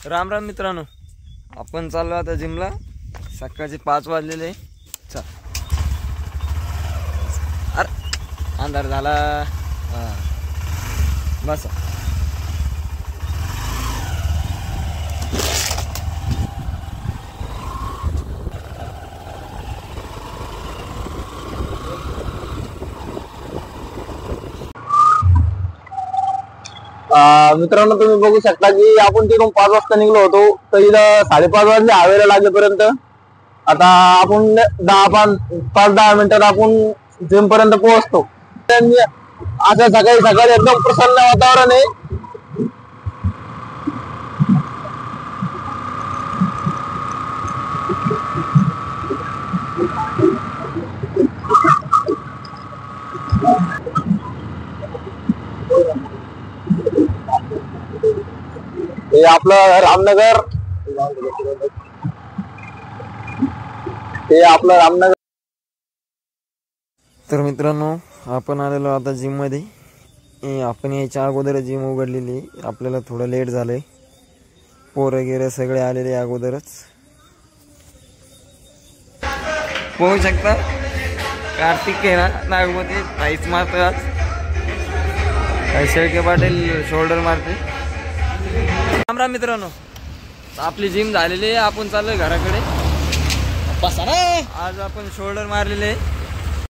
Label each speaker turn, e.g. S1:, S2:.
S1: राम राम मित्रांनो, आपण चाललो आता जिमला। सकाळचे 5 वाजलेले। चल, अरे अंधार झाला। बस
S2: मित्रांनो, तुम्ही बघू शकता की आपण तिथून 5 वाजता निघलो होतो, तर इथं 5:30 वाजले हवेला लागेपर्यंत। आता आपण 5-10 मिनिटात आपण जिम पर्यंत पोहोचतो। असं सकाळी सकाळी एकदम प्रसन्न वातावरण आहे। हे आपलं रामनगर, हे आपलं रामनगर।
S1: तर मित्रांनो, आपण आलेलो आता जिम मध्ये। आपण याच्या अगोदर जिम उघडलेली, आपल्याला थोडं लेट झालंय। पोरं वगैरे सगळे आलेले अगोदरच। पोहू शकता कार्तिक आहे ना, नागमध्ये प्राईस मारतो आज। शेळके पाटील शोल्डर मारते। राम राम मित्रांनो, आपली जिम झालेली आहे, आपण चाललोय घराकडे। बसा ना, आज आपण शोल्डर मारलेले।